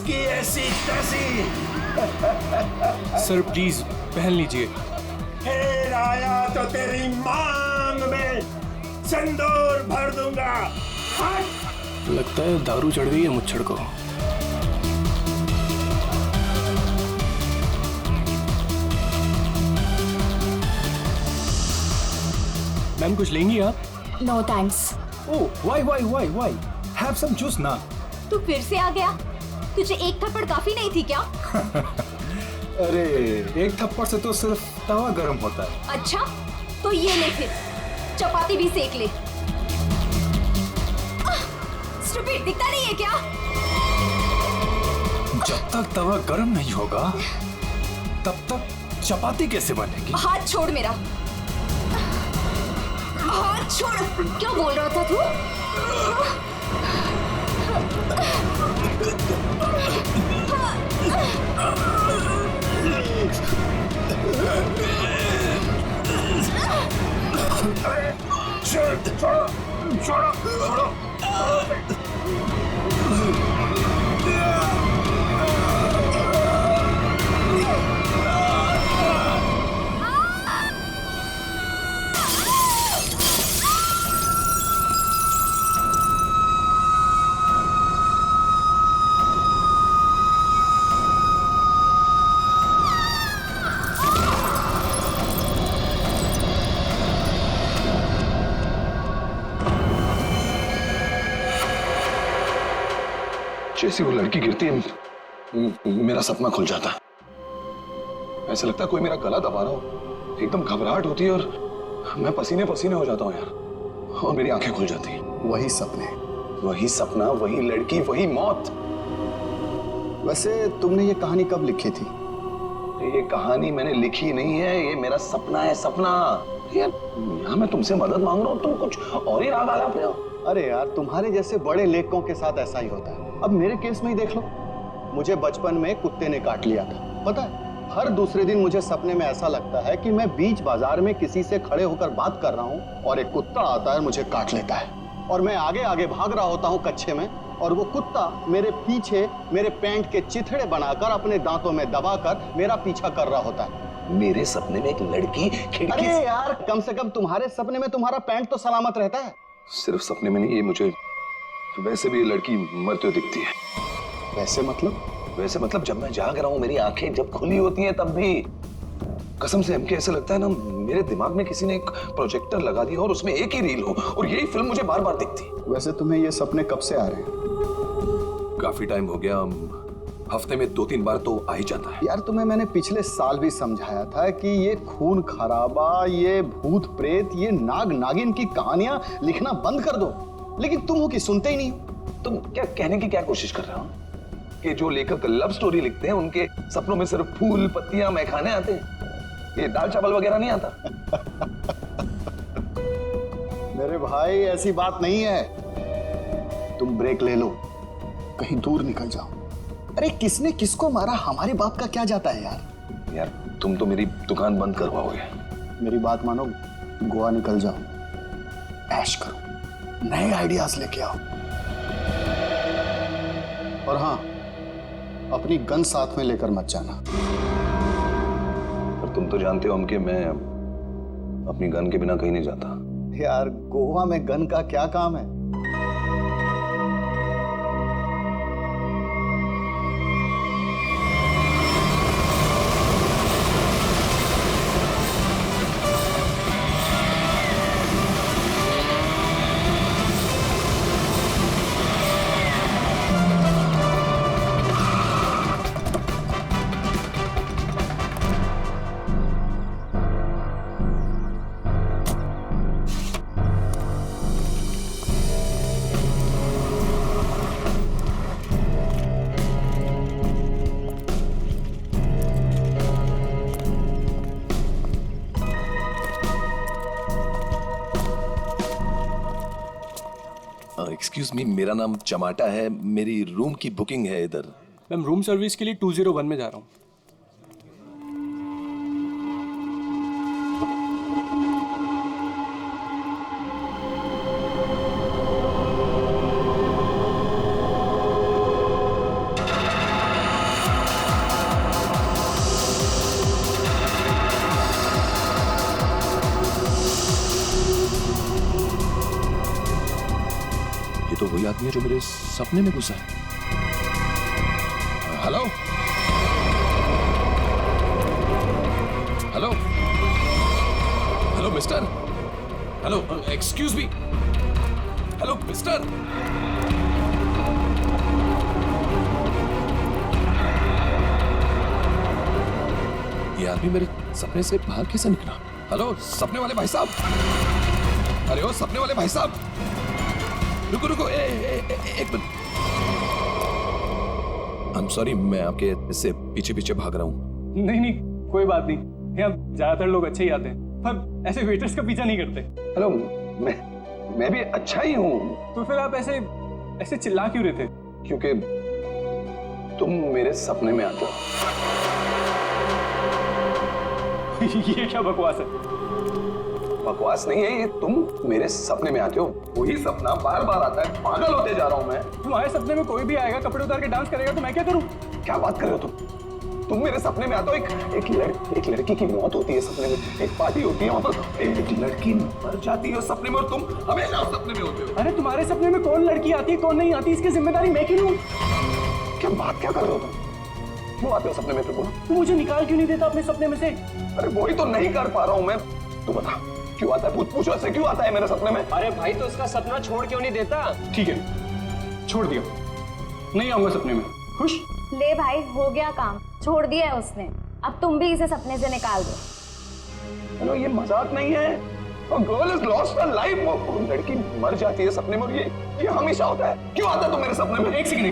की ऐसी तैसी। सर प्लीज पहन लीजिए। फिर आया तो तेरी मांग में सिंदूर भर दूंगा। लगता है दारू चढ़ गई है मुच्छड़ को। मैम कुछ लेंगी आप? No thanks. Oh why have some juice ना। तू फिर से आ गया? तुझे एक थप्पड़ काफी नहीं थी क्या? अरे एक थप्पड़ से तो सिर्फ तवा गर्म होता है। अच्छा तो ये ले फिर, चपाती भी सेक ले। स्टूपिड, दिखता नहीं है क्या? जब तक तवा गर्म नहीं होगा तब तक चपाती कैसे बनेगी? हाथ छोड़ मेरा, हाथ छोड़। क्या बोल रहा था तू? छोड़ो। जैसी वो लड़की गिरती है मेरा सपना खुल जाता है। ऐसा लगता है कोई मेरा गला दबा रहा हो। एकदम घबराहट होती है और मैं पसीने पसीने हो जाता हूँ यार, और मेरी आंखें खुल जाती हैं। वही सपने, वही सपना, वही लड़की, वही मौत। वैसे तुमने ये कहानी कब लिखी थी? ये कहानी मैंने लिखी नहीं है, ये मेरा सपना है। सपना यार, यहाँ मैं तुमसे मदद मांग रहा हूँ, तुम कुछ और ही राग आलाप रहे हो। अरे यार, तुम्हारे जैसे बड़े लेखकों के साथ ऐसा ही होता है। अब मेरे केस में ही देख लो, मुझे बचपन में कुत्ते ने काट लिया था। पता है, हर दूसरे दिन मुझे सपने में ऐसा लगता है कि मैं बीच बाजार में किसी से खड़े होकर बात कर रहा हूँ और एक कुत्ता आता है, मुझे काट लेता है और मैं आगे आगे भाग रहा होता हूँ कच्चे में, और वो कुत्ता मेरे पीछे मेरे पैंट के चिथड़े बनाकर अपने दांतों में दबाकर मेरा पीछा कर रहा होता है। मेरे सपने में एक लड़की खिड़की। अरे यार, कम से कम तुम्हारे सपने में तुम्हारा पैंट तो सलामत रहता है। सिर्फ सपने में नहीं, ये मुझे वैसे भी लड़की मरते हुए दिखती है। वैसे मतलब? वैसे मतलब जब मैं जाग रहा हूँ, मेरी आंखें जब खुली होती हैं तब भी कसम से हमके ऐसा लगता है ना, मेरे दिमाग में किसी ने एक प्रोजेक्टर लगा दिया और उसमें एक ही रील हो और यही फिल्म मुझे बार बार दिखती। वैसे तुम्हें ये सपने कब से आ रहे हैं? काफी टाइम हो गया, हफ्ते में 2-3 बार तो आ ही जाता है। यार, तुम्हें मैंने पिछले साल भी समझाया था कि ये खून खराबा, ये भूत प्रेत, ये नाग नागिन की कहानियां लिखना बंद कर दो, लेकिन तुम हो कि सुनते ही नहीं। तुम क्या कहने की क्या कोशिश कर रहे हो कि जो लेखक लव स्टोरी लिखते हैं उनके सपनों में सिर्फ फूल पत्तियां मैखाने आते हैं, ये दाल चावल वगैरह नहीं आता? मेरे भाई, ऐसी बात नहीं है। तुम ब्रेक ले लो, कहीं दूर निकल जाओ। अरे किसने किसको मारा, हमारी बात का क्या जाता है यार। यार तुम तो मेरी दुकान बंद करवाओगे। मेरी बात मानो, गोवा निकल जाओ, ऐश करो, नए आइडियाज लेके आओ, और हाँ, अपनी गन साथ में लेकर मत जाना। पर तुम तो जानते हो हम कि मैं अपनी गन के बिना कहीं नहीं जाता। यार, गोवा में गन का क्या काम है? एक्सक्यूज मी, मेरा नाम चमाटा है, मेरी रूम की बुकिंग है इधर। मैम रूम सर्विस के लिए 201 में जा रहा हूँ। आदमी है जो मेरे सपने में घुसा है। Hello hello hello mister, hello excuse me, hello mister. ये आदमी मेरे सपने से बाहर कैसे निकला? हेलो सपने वाले भाई साहब, अरे ओ सपने वाले भाई साहब, रुको रुको, एक मिनट। आई एम सॉरी, मैं आपके इससे पीछे पीछे भाग रहा हूँ। नहीं नहीं, कोई बात नहीं, यहाँ ज्यादातर लोग अच्छे ही आते हैं, पर ऐसे वेटर्स का पीछा नहीं करते। हेलो, मैं भी अच्छा ही हूँ। तो फिर आप ऐसे ऐसे चिल्ला क्यों रहे थे? क्योंकि तुम मेरे सपने में आते हो। ये क्या बकवास है? बकवास नहीं है ये, तुम मेरे सपने में आते हो, वही सपना बार बार आता है, पागल होते जा रहा हूँ मैं। तुम्हारे सपने में कोई भी आएगा, कपड़े उतार के डांस करेगा, तो मैं क्या करूँ? क्या बात कर रहे हो तुम मेरे सपने में आते हो, एक लड़की की मौत होती है सपने में, एक पार्टी होती है वहां पर, एक लड़की मर जाती है सपने में और तुम हमेशा उस सपने में होते हो। अरे तुम्हारे सपने में कौन लड़की आती है कौन नहीं आती, इसकी जिम्मेदारी मैं क्यों लूं? क्या बात क्या कर रहे हो तुम? क्यों आते हो सपने में? तू मुझे निकाल क्यों नहीं देता अपने सपने में से? अरे वही तो नहीं कर पा रहा हूँ मैं। तू बता क्यों आता है? पूछो ऐसे क्यों आता है मेरे सपने में? अरे भाई तो उसका सपना छोड़ क्यों नहीं देता? ठीक है, छोड़ दिया, नहीं आऊंगा सपने में। खुश? ले भाई, हो गया काम, छोड़ दिया है उसने, अब तुम भी इसे सपने से निकाल दो। हेलो, ये मजाक नहीं है। A girl is lost her life। वो लड़की मर जाती है सपने में और ये हमेशा होता है। क्यों आता है तुम मेरे सपने में? एक सेकंड,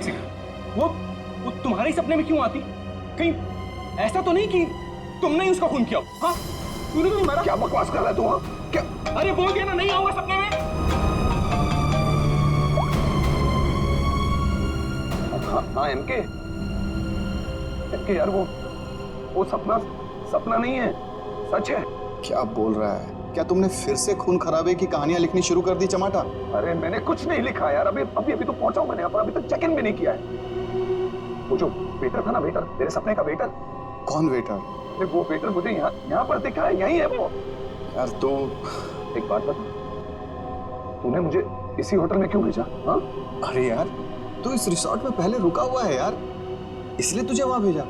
वो तुम्हारे सपने में क्यों आती? कहीं ऐसा तो नहीं कि तुमने ही उसका खून किया? हाँ, तूने तो मारा। क्या बकवास कर रहा है तू? हाँ क्या? अरे बोल दिया ना, नहीं आऊंगा सपने में। हाँ एमके यार, वो सपना नहीं है, सच है। क्या बोल रहा है? क्या तुमने फिर से खून खराबे की कहानियां लिखनी शुरू कर दी चमाटा? अरे मैंने कुछ नहीं लिखा यार, अभी तो पहुंचा हूं मैंने यहाँ पर, अभी तक चेक इन भी नहीं किया है। वो जो वेटर था ना, वेटर, तेरे सपने का वेटर। कौन वेटर? अरे वो वेटर मुझे यहाँ पर दिखा है, यही है वो। यार तो एक बात बता, तूने मुझे इसी होटल में क्यों भेजा? हाँ? अरे यार, तू इस रिसोर्ट में पहले रुका हुआ है यार, इसलिए तुझे वहां भेजा।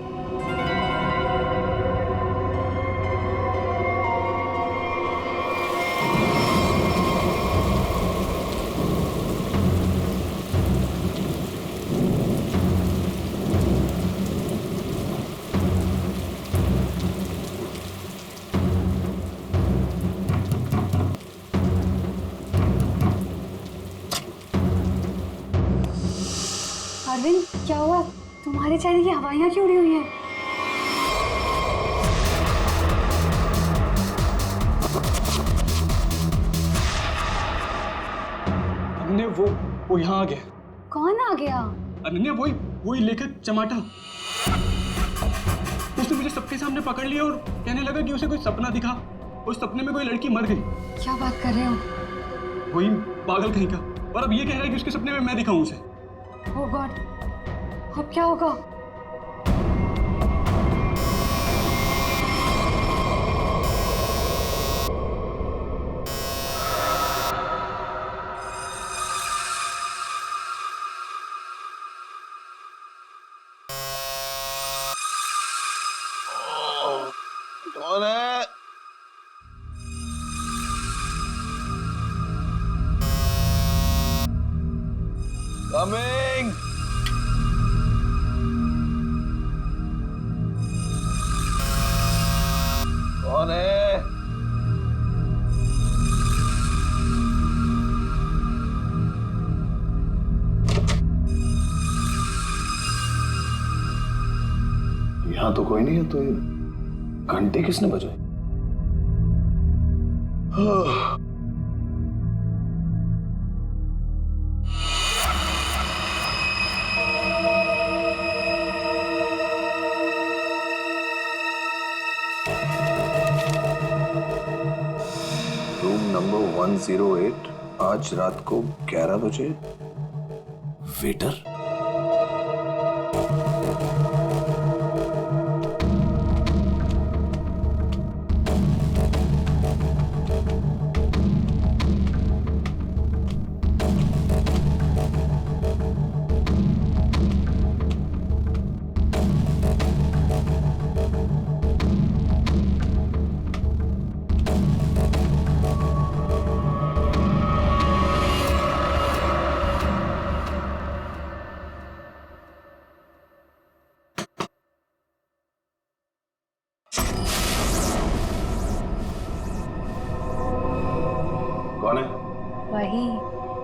अरविंद, क्या हुआ? तुम्हारे चेहरे की हवाइयाँ क्यों उड़ी हुई हैं? अनन्या, वो यहाँ आ गया। कौन आ गया? अनन्या, वही लेखक चमाटा। उसने मुझे सबके सामने पकड़ लिया और कहने लगा कि उसे कोई सपना दिखा, उस सपने में कोई लड़की मर गई। क्या बात कर रहे हो? वही पागल कहीं का, और अब ये कह रहा है कि उसके सपने में मैं दिखाऊं उसे। ओह गॉड, अब क्या होगा? कौन है? कमिंग। कौन है? यहाँ तो कोई नहीं है, तो ये घंटे किसने बजाई? रूम नंबर 108, आज रात को 11 बजे। वेटर? वही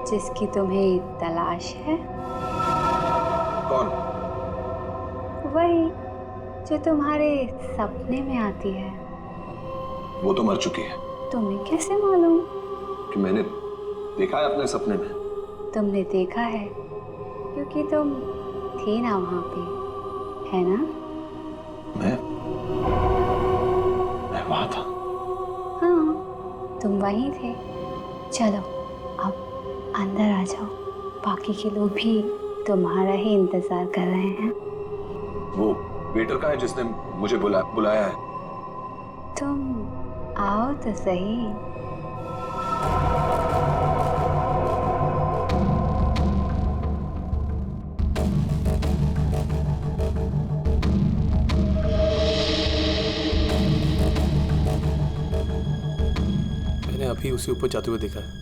जिसकी तुम्हें तलाश है। कौन? वही जो तुम्हारे सपने में आती है। वो तो मर चुकी है। तुम्हें कैसे मालूम? कि मैंने देखा है अपने सपने में। तुमने देखा है क्योंकि तुम थी ना वहां पे, है ना? मैं वहां था। हाँ, तुम वहीं थे। चलो अब अंदर आ जाओ, बाकी के लोग भी तुम्हारा ही इंतजार कर रहे हैं। वो वेटर का है जिसने मुझे बुलाया है। तुम आओ तो सही। मैंने अभी उसे ऊपर जाते हुए देखा है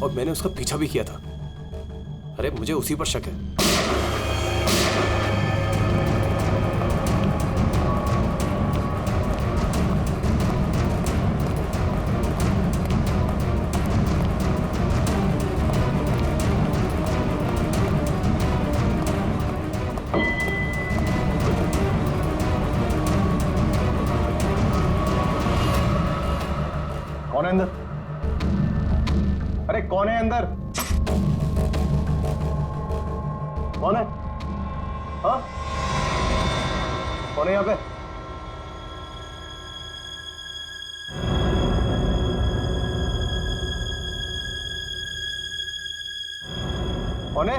और मैंने उसका पीछा भी किया था। अरे मुझे उसी पर शक है। कौन है अंदर? अरे कौन है अंदर? कौन है? हाँ, कौन है यहाँ पे? कौन है?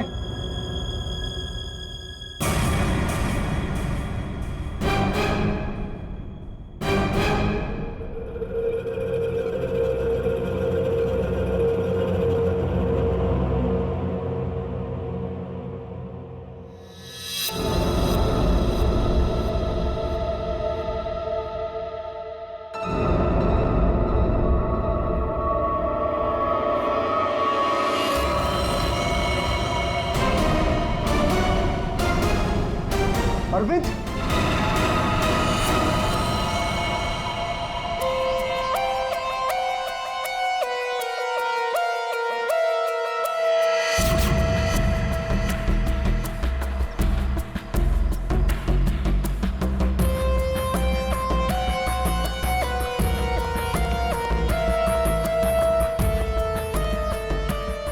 अरविंद,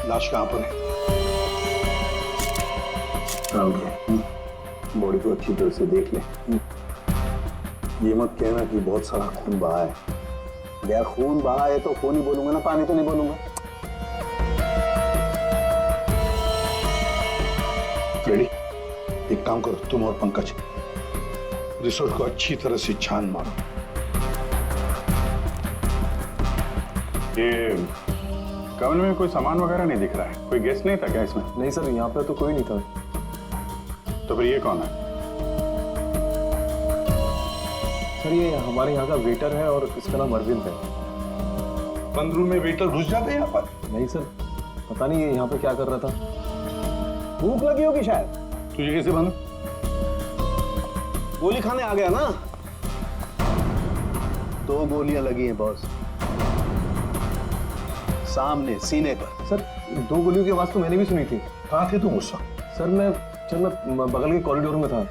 लाश कहां पर है? बॉडी को अच्छी तरह से देख ले। ये मत कहना कि बहुत सारा खून बहा है। यार खून बहा है तो खून ही बोलूंगा ना, पानी तो नहीं बोलूंगा। रेडी? एक काम करो, तुम और पंकज रिसोर्ट को अच्छी तरह से छान मारो। ये कमरे में कोई सामान वगैरह नहीं दिख रहा है। कोई गेस्ट नहीं था क्या इसमें? नहीं सर, यहाँ पे तो कोई नहीं था। तो फिर ये कौन है? सर ये हमारे यहाँ का वेटर है और इसका नाम अरविंद है। बंद रूम में वेटर घुस जाते हैं यहाँ पर? नहीं सर, पता नहीं ये यहाँ पे क्या कर रहा था। भूख लगी होगी शायद। तुझे कैसे मालूम? गोली खाने आ गया ना। 2 गोलियां लगी हैं बॉस, सामने सीने पर। सर 2 गोलियों की आवाज तो मैंने भी सुनी थी। कहाँ थे तुम उस वक्त? सर मैं बगल के कॉरिडोर में था।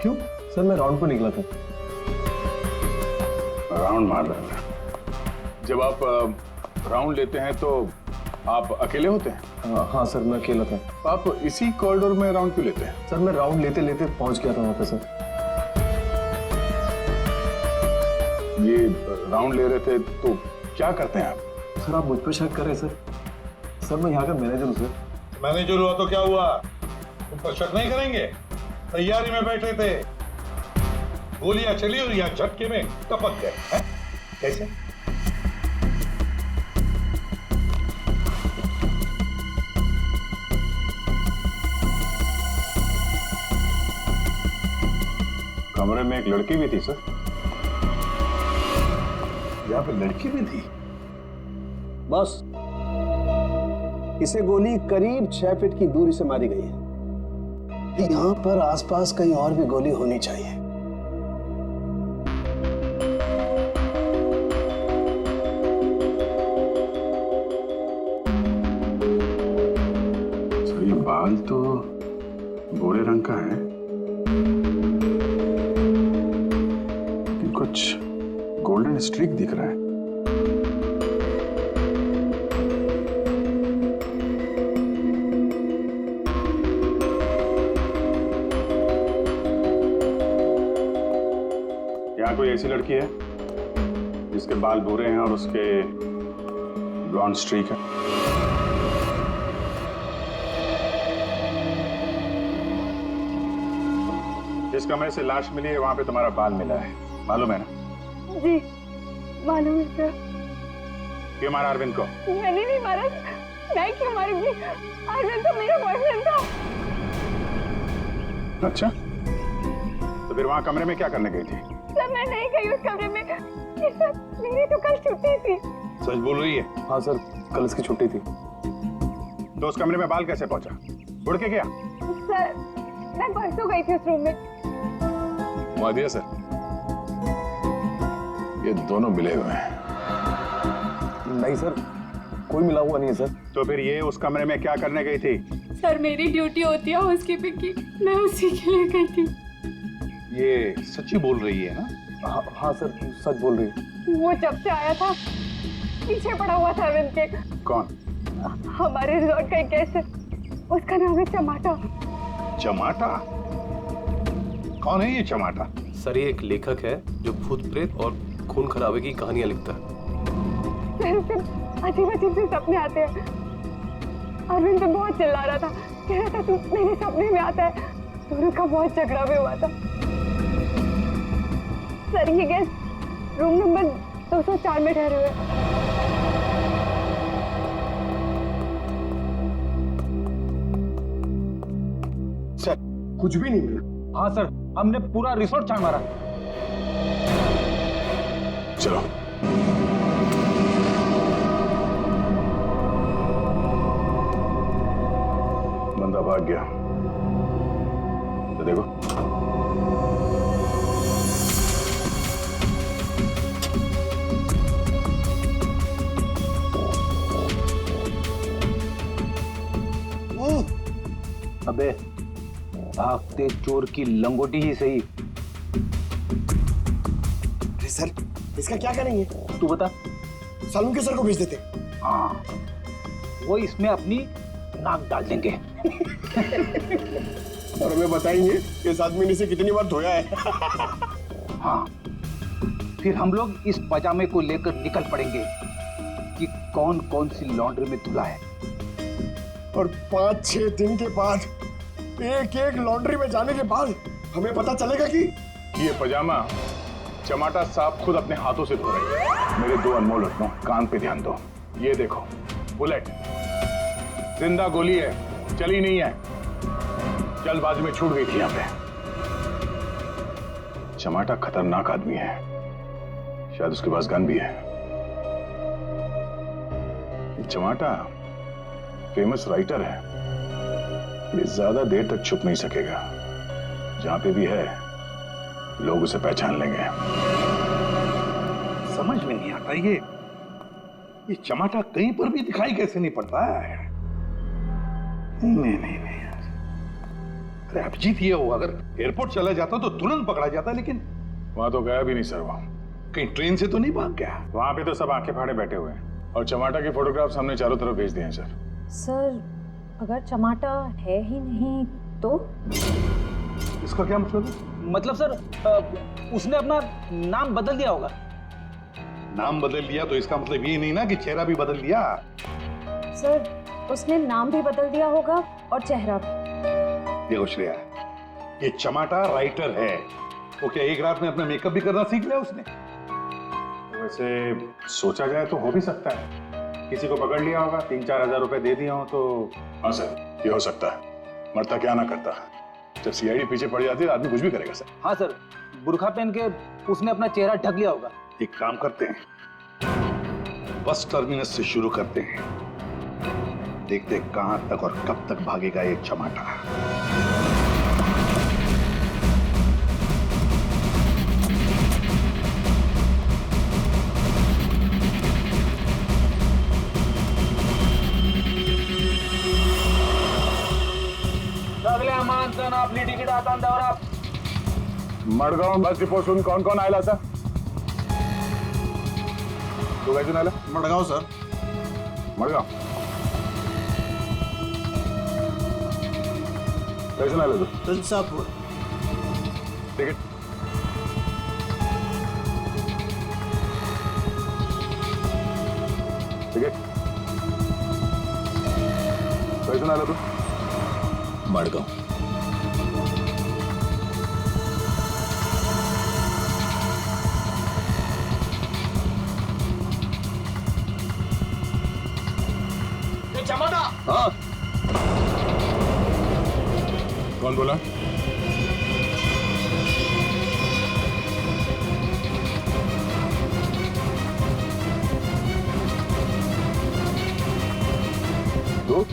क्यों? सर मैं राउंड पर निकला था। राउंड मार रहा था। जब आप राउंड लेते हैं तो आप अकेले होते हैं? हाँ सर, मैं अकेला था। आप इसी कॉरिडोर में राउंड क्यों लेते हैं? सर मैं राउंड लेते लेते पहुंच गया था वहां पे सर। ये राउंड ले रहे थे तो क्या करते हैं आप? सर आप मुझ पर शक कर रहे हैं सर। सर मैं यहाँ का मैनेजर हूँ सर। मैनेजर हुआ तो क्या हुआ? तुम पर शक नहीं करेंगे? तैयारी में बैठे थे, गोलियां चली और यहाँ झटके में टपक गए हैं? कैसे? कमरे में एक लड़की भी थी सर। यहाँ पे लड़की भी थी? बस इसे गोली करीब 6 फीट की दूरी से मारी गई है। यहाँ पर आसपास कहीं और भी गोली होनी चाहिए। बाल तो भूरे रंग का है, लेकिन कुछ गोल्डन स्ट्रीक दिख रहा है। यहाँ कोई ऐसी लड़की है जिसके बाल भूरे हैं और उसके ब्लॉन्ड स्ट्रीक है? जिस कमरे से लाश मिली है वहां पे तुम्हारा बाल मिला है, मालूम है ना? जी मालूम है सर। क्यों मारा अरविंद को? मैंने नहीं मारा। मैं क्यों मारूंगी? अरविंद तो मेरा बॉयफ्रेंड था। अच्छा, तो फिर वहां कमरे में क्या करने गई थी? सर मैं नहीं गई उस कमरे में। सर मेरी तो कल छुट्टी थी। सच बोल रही है? हाँ सर, कल इसकी छुट्टी थी। तो उस कमरे में बाल कैसे पहुंचा? उड़ के गया? सर मैं परसों गई थी उस रूम में। मुआदिया सर, ये दोनों मिले हुए हैं। नहीं सर, कोई मिला हुआ नहीं है सर। तो फिर ये उस कमरे में क्या करने गई थी? सर मेरी ड्यूटी होती है हाउसकीपिंग की, मैं उसी के लिए गई थी। ये सच्ची बोल रही है ना? हाँ सर, सच बोल रही है। वो जब से आया था पीछे पड़ा हुआ था अरविंद के। कौन? हमारे रिजॉर्ट का एक गेस्ट है, उसका नाम है चमाटा। चमाटा? कौन है ये चमाटा? सर ये एक लेखक है जो भूत प्रेत और खून खराबे की कहानियां लिखता है। सर उसे अजीब अजीब से सपने आते हैं। अरविंद तो बहुत चिल्ला रहा था, कह रहा था तू मेरे सपने में आता है। दोनों का बहुत झगड़ा भी हुआ था। सर ये गेस्ट रूम नंबर 204 में ठहरे हुए। सर कुछ भी नहीं मिला। हाँ सर, हमने पूरा रिसोर्ट छान मारा। चलो बंदा भाग गया तो देखो। अबे भागते चोर की लंगोटी ही सही। अरे सर इसका क्या करेंगे? तू बता। सालून के सर को भेज देते। हाँ, वो इसमें अपनी नाक डाल देंगे। और हमें बताएंगे इस आदमी ने इसे कितनी बार धोया है। हाँ, फिर हम लोग इस पजामे को लेकर निकल पड़ेंगे कि कौन कौन सी लॉन्ड्री में धुला है। और 5-6 दिन के बाद एक एक लॉन्ड्री में जाने के बाद हमें पता चलेगा कि ये पजामा चमाटा साहब खुद अपने हाथों से धो रहे हैं। मेरे दो अनमोल रत्नों, कान पे ध्यान दो। ये देखो बुलेट, जिंदा गोली है, चली नहीं है, जल्दबाजी में छूट गई थी यहाँ पे। चमाटा खतरनाक आदमी है, शायद उसके पास गन भी है। चमाटा फेमस राइटर है, ये ज्यादा देर तक छुप नहीं सकेगा। जहां पे भी है लोग उसे पहचान लेंगे। समझ में नहीं आता ये चमाटा कहीं पर भी दिखाई कैसे नहीं पड़ता है। नहीं यार। अरे अभिजीत ये हो, अगर एयरपोर्ट चला जाता तो तुरंत पकड़ा जाता, लेकिन वहां तो गया भी नहीं सर। वहां कहीं ट्रेन से तो नहीं भाग गया? वहां पे तो सब आंखें फाड़े बैठे हुए हैं और चमाटा के फोटोग्राफ्स हमने चारों तरफ भेज दिए हैं सर। सर अगर चमाटा है ही नहीं तो? इसका क्या मतलब है? मतलब सर उसने अपना नाम बदल दिया होगा। नाम बदल दिया तो इसका मतलब ये नहीं ना कि चेहरा भी बदल दिया। सर उसने नाम भी बदल दिया होगा और चेहरा भी। देखो श्रेया, ये चमाटा राइटर है, वो क्या एक रात में अपना मेकअप भी करना सीख लिया उसने? वैसे सोचा जाए तो हो भी सकता है, किसी को पकड़ लिया होगा, 3-4 हजार रुपए दे दिया हो तो। हाँ सर, ये हो सकता है। मरता क्या ना करता, जब सीआईडी पीछे पड़ जाती है तो आदमी कुछ भी करेगा सर। हाँ सर, बुर्खा पहन के उसने अपना चेहरा ढक लिया होगा। एक काम करते हैं, बस टर्मिनस से शुरू करते हैं, देखते हैं कहां तक और कब तक भागेगा ये चमाटा। बांधा और आप मडगाव बस डिपो सुन कौन कौन आयला सर तू काय आला मडगाव सर मडगाव कैसून आला तू तुलसापुर तिकीट तिकीट कैसून आला तू मडगाव चमाटा हाँ कौन बोला तू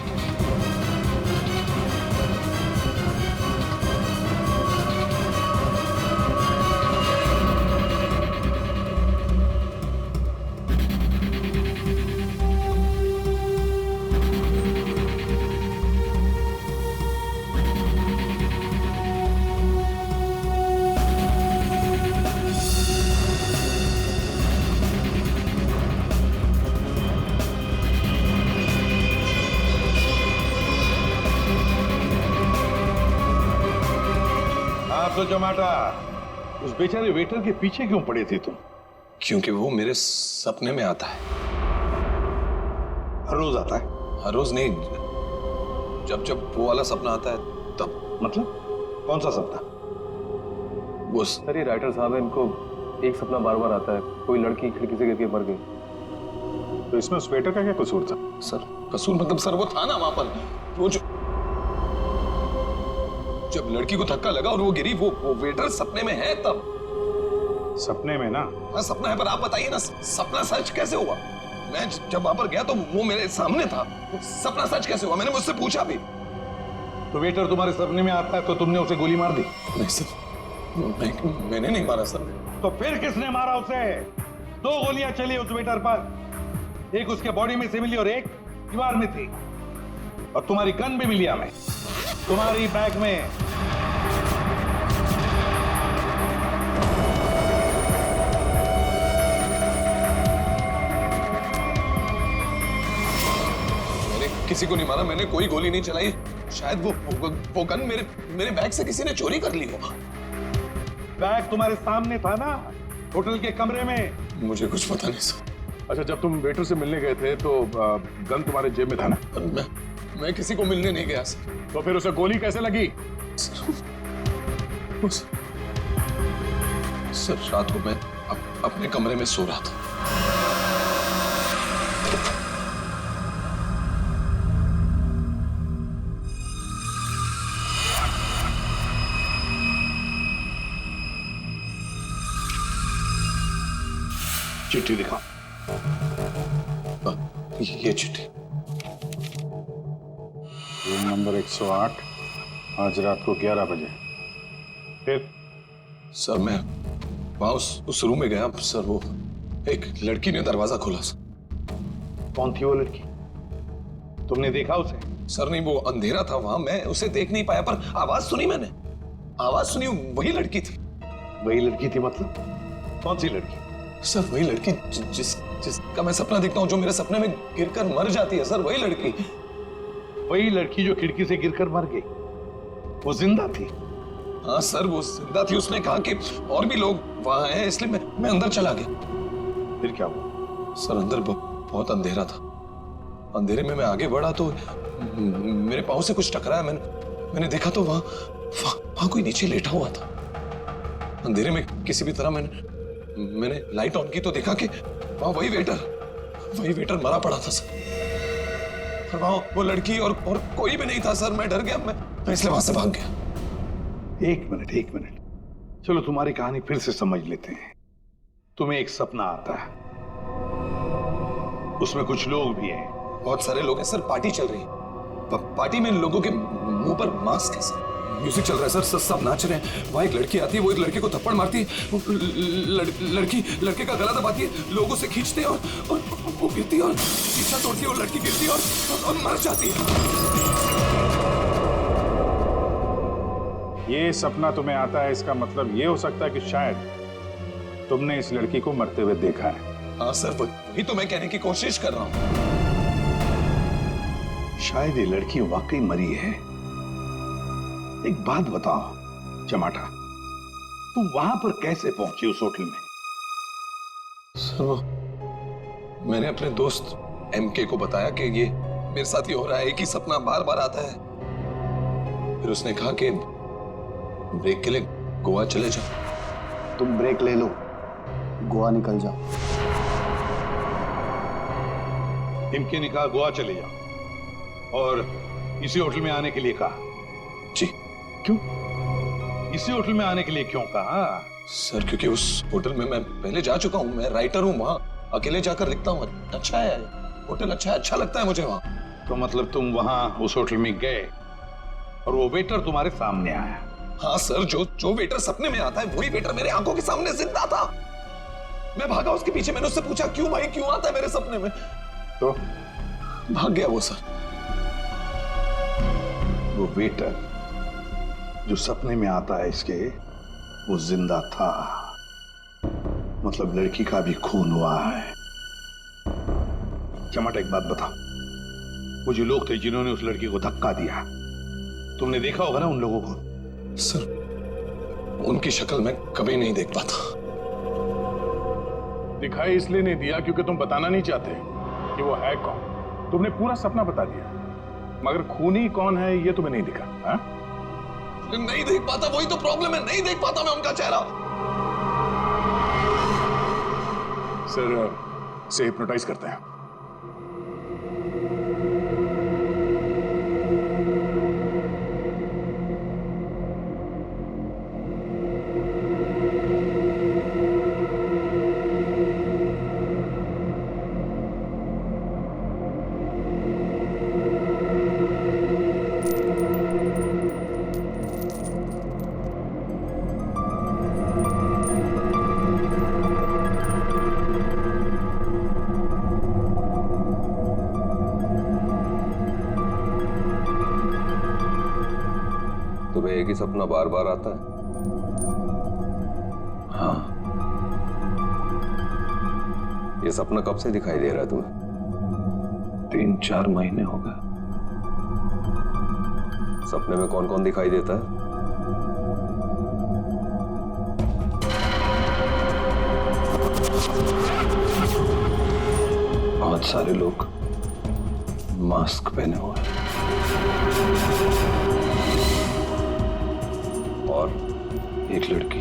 आप तो जमाटा उस बेचारे वेटर के पीछे क्यों पड़े थे तुम? क्योंकि वो मेरे सपने में आता है। हर रोज आता है? हर रोज नहीं, जब जब वो वाला सपना आता है तब। मतलब कौन सा सपना? वो सर ये राइटर साहब है, इनको एक सपना बार बार आता है, कोई लड़की खिड़की से गिर के मर गई। तो इसमें उस वेटर का क्या कसूर था? सर कसूर मतलब सर वो था ना वहां पर, वो जो जब लड़की को धक्का लगा और वो गिरी, वो वेटर सपने में है तब। सपने में ना? हाँ सपना है, पर आप बताइए ना सपना सच कैसे हुआ? मैं जब वहां पर गया तो वो मेरे सामने था, सपना सच कैसे हुआ? मैंने मुझसे पूछा भी। तो वेटर तुम्हारे सपने में आता है तो तुमने उसे गोली मार दी? नहीं सर, मैंने नहीं मारा सर। तो फिर किसने मारा उसे? 2 गोलियां चली उस वेटर पर, एक उसके बॉडी में से मिली और एक दीवार में थी। और तुम्हारी गन भी मिली हमें, तुम्हारी बैग में। मैंने किसी को नहीं मारा, मैंने कोई गोली नहीं चलाई। शायद वो गन मेरे बैग से किसी ने चोरी कर ली हो। बैग तुम्हारे सामने था ना, होटल के कमरे में। मुझे कुछ पता नहीं सर। अच्छा, जब तुम वेटर से मिलने गए थे तो गन तुम्हारे जेब में था ना? मैं किसी को मिलने नहीं गया सर। तो फिर उसे गोली कैसे लगी? सर रात को मैं अपने कमरे में सो रहा था। चिट्ठी दिखाओ। ये चिट्ठी। रूम नंबर 108, आज रात को 11 बजे। फिर? सर मैं वहां उस रूम में गया सर, वो एक लड़की ने दरवाजा खोला सर। कौन थी वो लड़की? तुमने देखा उसे? सर नहीं, वो अंधेरा था वहां, मैं उसे देख नहीं पाया, पर आवाज सुनी मैंने। आवाज सुनी, वही लड़की थी। वही लड़की थी मतलब? कौन सी लड़की? सर वही लड़की जिसका मैं सपना देखता हूँ, जो मेरे सपने में गिरकर मर जाती है सर, वही लड़की। वही लड़की जो खिड़की से गिरकर मर गई, वो जिंदा थी? हाँ सर वो जिंदा थी। उसने कहा कि और भी लोग वहां हैं, इसलिए मैं अंदर चला गया। फिर क्या हुआ? सर अंदर बहुत अंधेरा था। अंधेरे में मैं आगे बढ़ा तो मेरे पाँव से कुछ टकराया। मैंने देखा तो वहां कोई नीचे लेटा हुआ था। अंधेरे में किसी भी तरह मैंने लाइट ऑन की तो देखा कि वहां वही वेटर मरा पड़ा था सर। और वहां वो लड़की और कोई भी नहीं था सर। मैं डर गया, मैं इसलिए वहां से भाग गया। एक मिनट, चलो तुम्हारी कहानी फिर से समझ लेते हैं। तुम्हें एक सपना आता है, उसमें कुछ लोग भी हैं। बहुत सारे लोग हैं सर, पार्टी चल रही है। पार्टी में लोगों के मुंह पर मास्क है सर। म्यूजिक चल रहा है सर, सब नाच रहे हैं। वहां एक लड़की आती है, वो एक लड़के को थप्पड़ मारती है। लड़की लड़के का गला दबाती है, लोगों से खींचते हैं और वो गिरती है और शीशा तोड़ती है और लड़की गिरती है और मर जाती है। ये सपना तुम्हें आता है, इसका मतलब ये हो सकता है कि शायद तुमने इस लड़की को मरते हुए देखा है। हाँ सर, वही तो मैं कहने की कोशिश कर रहा हूँ। शायद ये लड़की वाकई मरी है। एक बात बताओ चमाटा, तुम वहां पर कैसे पहुंची उस होटल में? सर वो मैंने अपने दोस्त एमके को बताया कि ये मेरे साथ ये हो रहा है, एक ही सपना बार बार आता है। फिर उसने कहा कि ब्रेक के लिए गोवा चले जाओ। तुम ब्रेक ले लो, गोवा निकल जाओ। इनके ने कहा गोवा चले जाओ और इसी होटल में आने के लिए कहा? जी। क्यों इसी होटल में आने के लिए क्यों कहा? सर क्योंकि उस होटल में मैं पहले जा चुका हूँ, मैं राइटर हूँ, वहां अकेले जाकर लिखता हूँ। अच्छा है होटल, अच्छा लगता है मुझे वहां। तो मतलब तुम वहां उस होटल में गए और वो वेटर तुम्हारे सामने आया? हाँ सर, जो वेटर सपने में आता है वही वेटर मेरे आंखों के सामने जिंदा था। मैं भागा उसके पीछे, मैंने उससे पूछा क्यों भाई, क्यों आता है मेरे सपने में? तो भाग गया वो सर। वो वेटर जो सपने में आता है इसके, वो जिंदा था। मतलब लड़की का भी खून हुआ है। चमाटा एक बात बता, वो जो लोग थे जिन्होंने उस लड़की को धक्का दिया, तुमने देखा होगा ना उन लोगों को? सर उनकी शक्ल मैं कभी नहीं देख पाता। दिखाई इसलिए नहीं दिया क्योंकि तुम बताना नहीं चाहते कि वो है कौन। तुमने पूरा सपना बता दिया, मगर खूनी कौन है ये तुम्हें नहीं दिखा। हा? नहीं देख पाता, वही तो प्रॉब्लम है, नहीं देख पाता मैं उनका चेहरा। सर से हिप्नोटाइज करते हैं। तुम्हें एक ही सपना बार बार आता है? हाँ। ये सपना कब से दिखाई दे रहा है तुम्हें? 3-4 महीने हो गए। सपने में कौन कौन दिखाई देता है? बहुत सारे लोग मास्क पहने हुए हैं। और एक लड़की,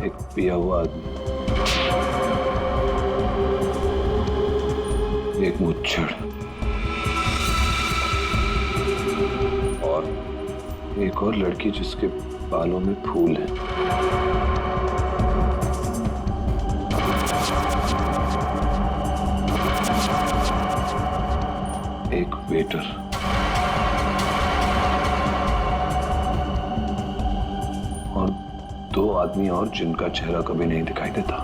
एक पिया हुआ आदमी, एक मुच्छड़ और एक और लड़की जिसके बालों में फूल हैं। एक वेटर, और 2 आदमी और जिनका चेहरा कभी नहीं दिखाई देता।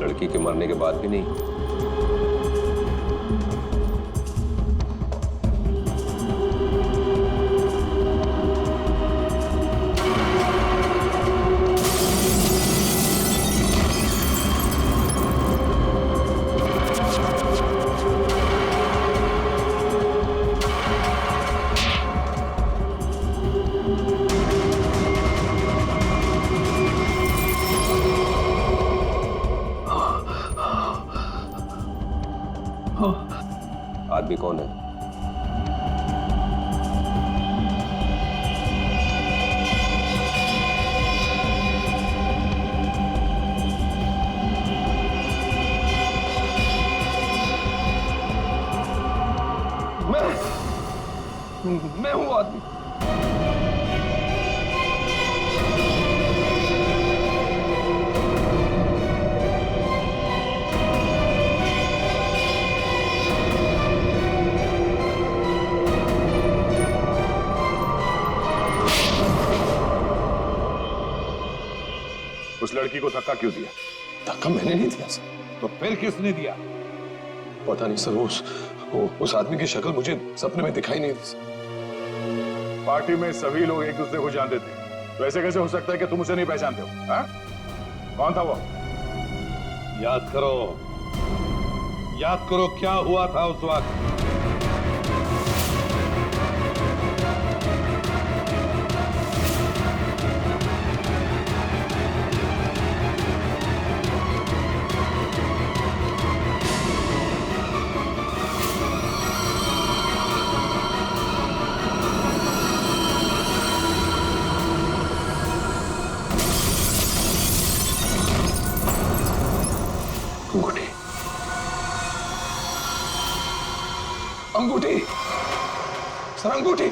लड़की के मरने के बाद भी नहीं? आदमी कौन है? मैं हूं आदमी। उस लड़की को धक्का क्यों दिया? धक्का मैंने नहीं दिया सर। तो फिर किसने दिया? पता नहीं सर, उस आदमी की शक्ल मुझे सपने में दिखाई नहीं दी सर। पार्टी में सभी लोग एक दूसरे को जानते थे, तो ऐसे कैसे हो सकता है कि तुम उसे नहीं पहचानते हो? हाँ? कौन था वो? याद करो क्या हुआ था उस वक्त। अंगूठी सर, अंगूठी,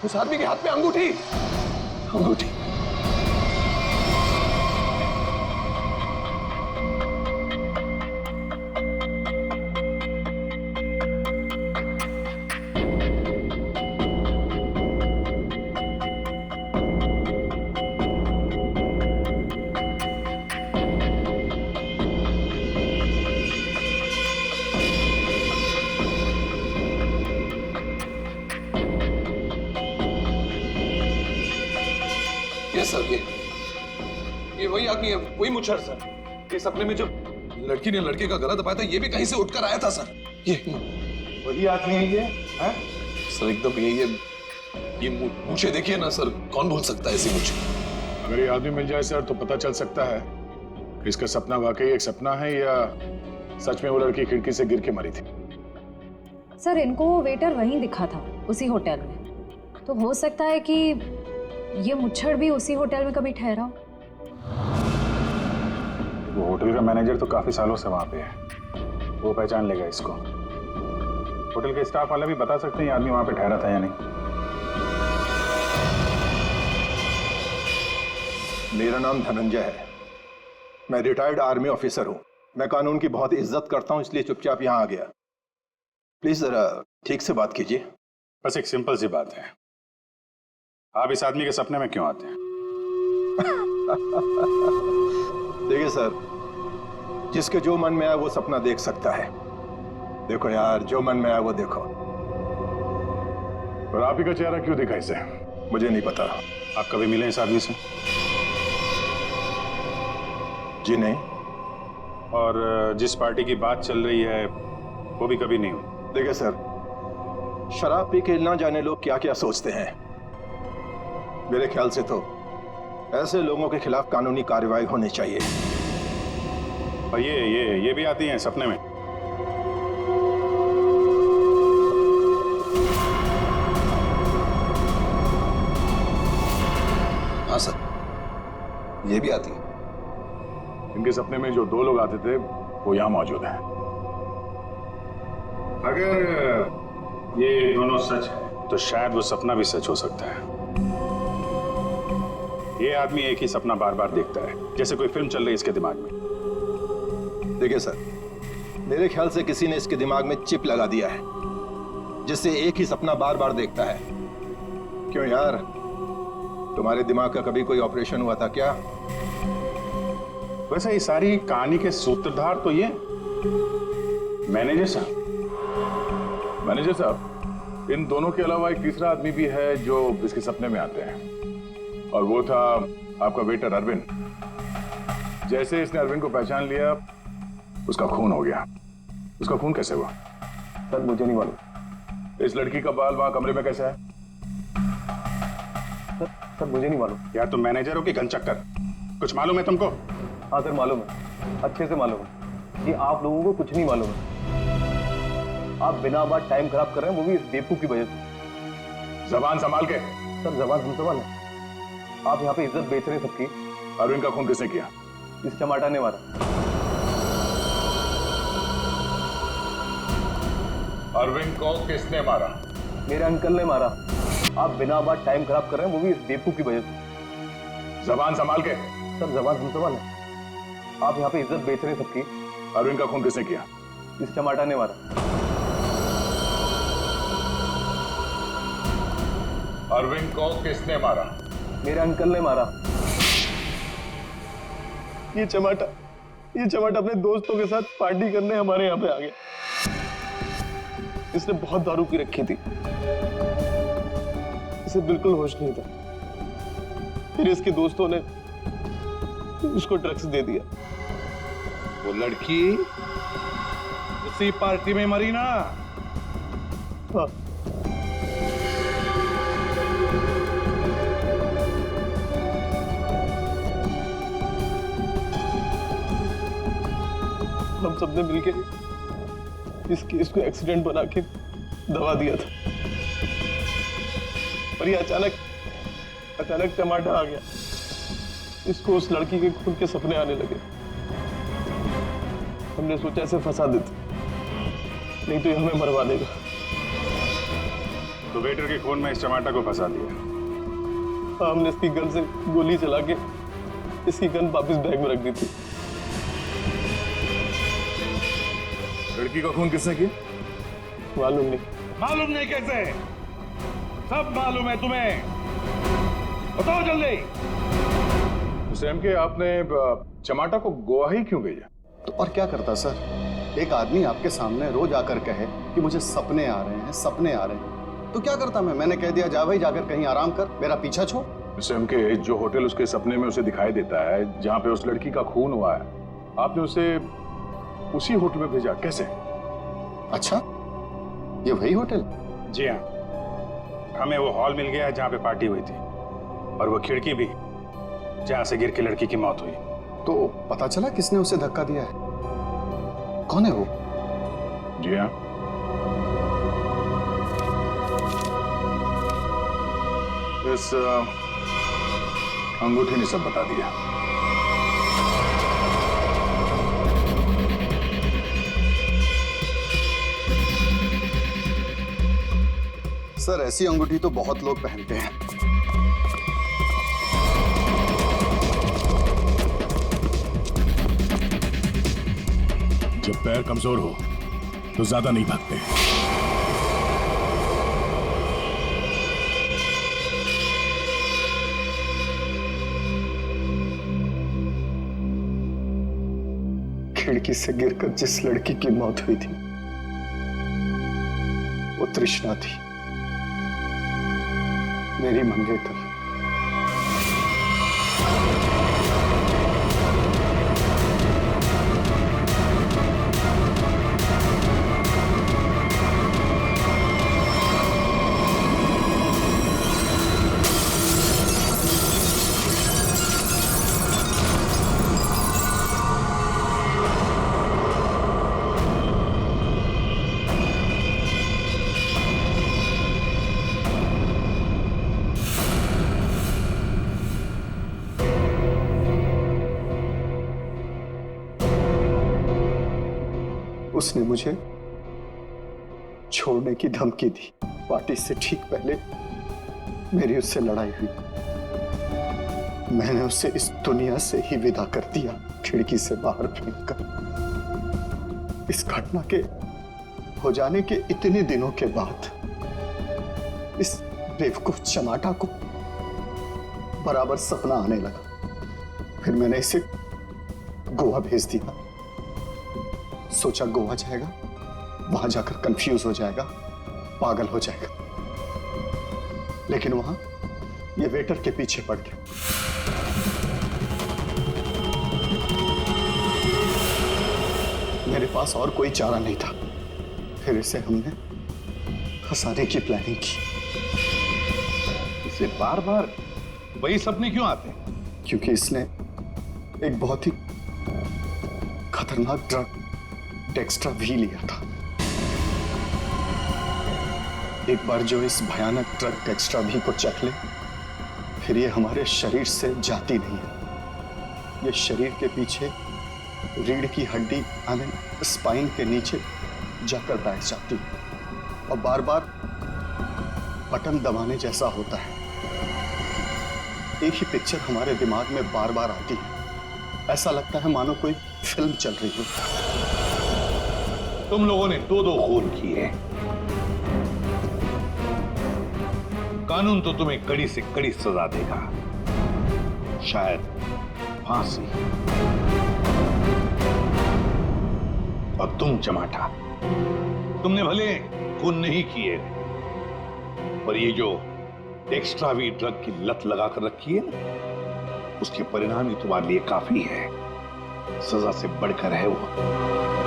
उस आदमी के हाथ में अंगूठी। अंगूठी। सर ये वही आदमी है, वही मुच्छर सर। ये सपने में जो लड़की ने लड़के का गला दबाया था, ये भी कहीं से उठकर आया था सर। ये वही आदमी है ये? है? सर एकदम ये मूछे देखिए ना सर, कौन भूल सकता है ऐसी मूछे? अगर ये आदमी मिल जाए सर तो पता चल सकता है इसका सपना वाकई एक सपना है या सच में वो लड़की खिड़की से गिर के मरी थी। सर इनको वो वेटर वहीं दिखा था, उसी होटल में। तो हो सकता है कि ये मुच्छड़ भी उसी होटल में कभी ठहरा हो। वो होटल का मैनेजर तो काफी सालों से वहां पे है, वो पहचान लेगा इसको। होटल के स्टाफ वाले भी बता सकते हैं ये आदमी वहां पे ठहरा था या नहीं। मेरा नाम धनंजय है, मैं रिटायर्ड आर्मी ऑफिसर हूं। मैं कानून की बहुत इज्जत करता हूं, इसलिए चुपचाप यहां आ गया। प्लीज जरा ठीक से बात कीजिए। बस एक सिंपल सी बात है, आप इस आदमी के सपने में क्यों आते हैं? देखिए सर, जिसके जो मन में आए वो सपना देख सकता है। देखो यार, जो मन में आए वो देखो। और आप ही का चेहरा क्यों दिखा इसे? मुझे नहीं पता। आप कभी मिले इस आदमी से? जी नहीं। और जिस पार्टी की बात चल रही है वो भी कभी नहीं हुई? देखिए सर, शराब पी के ना जाने लोग क्या क्या सोचते हैं। मेरे ख्याल से तो ऐसे लोगों के खिलाफ कानूनी कार्रवाई होनी चाहिए। और ये भी आती हैं सपने में? हाँ सर, ये भी आती है। इनके सपने में जो दो लोग आते थे वो यहां मौजूद हैं। अगर ये दोनों सच है तो शायद वो सपना भी सच हो सकता है। ये आदमी एक ही सपना बार बार देखता है, जैसे कोई फिल्म चल रही है इसके दिमाग में। देखिए सर, मेरे ख्याल से किसी ने इसके दिमाग में चिप लगा दिया है, जिससे एक ही सपना बार बार देखता है। क्यों यार, तुम्हारे दिमाग का कभी कोई ऑपरेशन हुआ था क्या? वैसे ये सारी कहानी के सूत्रधार तो ये मैनेजर साहब, इन दोनों के अलावा एक तीसरा आदमी भी है जो इसके सपने में आते हैं, और वो था आपका वेटर अरविंद। जैसे इसने अरविंद को पहचान लिया, उसका खून हो गया। उसका खून कैसे हुआ? सर मुझे नहीं मालूम। इस लड़की का बाल वहां कमरे में कैसे है? सर मुझे नहीं मालूम। यार तुम मैनेजर हो कि घनचक्कर, कुछ मालूम है तुमको? हाँ सर मालूम है, अच्छे से मालूम है। ये आप लोगों को कुछ नहीं मालूम है। आप बिना बात टाइम खराब कर रहे हैं, वो भी इस बेवकूफ की वजह से। जबान संभाल के। सर जबान हम संभाल है। आप यहाँ पे इज्जत बेच रहे हैं सबकी। अरविंद का खून किसने किया? इस चमाटा ने मारा। अरविंद को किसने मारा? मेरे अंकल ने मारा। आप बिना बात टाइम खराब कर रहे हैं, वो भी इस बेवकूफ की वजह से। जबान संभाल के। सर जबान हम संभाल है। आप यहाँ पे इज्जत बेच रहे हैं सबकी। अरविंद का खून किसने किया? इस चमाटा ने मारा। अरविंद को किसने मारा? मेरे अंकल ने मारा। ये चमाटा अपने दोस्तों के साथ पार्टी करने हमारे यहाँ पे आ गया। इसने बहुत दारू पी रखी थी, इसे बिल्कुल होश नहीं था। फिर इसके दोस्तों ने उसको ड्रग्स दे दिया। वो लड़की उसी पार्टी में मरी ना? हाँ। हम सबने मिलके इस केस को एक्सीडेंट बना के दबा दिया था, और ये अचानक टमाटा आ गया। इसको उस लड़की के खून के सपने आने लगे। हमने सोचा इसे फंसा देते, नहीं तो ये हमें मरवा देगा। तो वेटर के खून में इस टमाटा को फंसा दिया? हाँ, हमने इसकी गन से गोली चला के इसकी गन वापस बैग में रख दी थी। लड़की का खून किसने किया? मालूम नहीं। मालूम नहीं कैसे? सब मालूम है तुम्हें, बताओ जल्दी। सैम के आपने चमाटा को गोवा ही क्यों भेजा? तो और क्या करता सर? एक आदमी आपके सामने रोज आकर कहे कि मुझे सपने आ रहे हैं, तो क्या करता मैंने कह दिया जा भाई, जाकर कहीं आराम कर, मेरा पीछा छोड़। सैम के जो होटल उसके सपने में उसे दिखाई देता है, जहां पे उस लड़की का खून हुआ है, आपने उसे उसी होटल में भेजा, कैसे? अच्छा, ये वही होटल? जी हाँ, हमें वो हॉल मिल गया जहाँ पे पार्टी हुई थी, और वो खिड़की भी जहाँ से गिर के लड़की की मौत हुई। तो पता चला किसने उसे धक्का दिया है? कौन है वो? जी हाँ, इस अंगूठी ने सब बता दिया। सर, ऐसी अंगूठी तो बहुत लोग पहनते हैं। जब पैर कमजोर हो तो ज्यादा नहीं भागते। खिड़की से गिरकर जिस लड़की की मौत हुई थी वो तृष्णा थी, मेरी मंगेतर। उसने मुझे छोड़ने की धमकी दी। पार्टी से ठीक पहले मेरी उससे लड़ाई हुई। मैंने उसे इस दुनिया से ही विदा कर दिया, खिड़की से बाहर फेंककर। इस घटना के हो जाने के इतने दिनों के बाद इस बेवकूफ चमाटा को बराबर सपना आने लगा। फिर मैंने इसे गोवा भेज दिया। सोचा गोवा जाएगा, वहां जाकर कंफ्यूज हो जाएगा, पागल हो जाएगा, लेकिन वहां ये वेटर के पीछे पड़ गया। मेरे पास और कोई चारा नहीं था। फिर इसे हमने फंसाने की प्लानिंग की। इसे बार बार वही सपने क्यों आते? क्योंकि इसने एक बहुत ही खतरनाक ड्रग डेक्स्ट्रा भी लिया था। एक बार जो इस भयानक ड्रग डेक्स्ट्रा भी को चख ले, फिर ये हमारे शरीर से जाती नहीं है। ये शरीर के पीछे रीढ़ की हड्डी स्पाइन के नीचे जाकर बैठ जाती है और बार बार बटन दबाने जैसा होता है। एक ही पिक्चर हमारे दिमाग में बार बार आती है। ऐसा लगता है मानो कोई फिल्म चल रही हो। तुम लोगों ने दो खून किए। कानून तो तुम्हें कड़ी से कड़ी सजा देगा। शायद फांसी। और तुम चमाटा, तुमने भले खून नहीं किए, पर ये जो एक्स्ट्रा वी ड्रग की लत लगा कर रखी है ना, उसके परिणाम ही तुम्हारे लिए काफी है। सजा से बढ़कर है वो।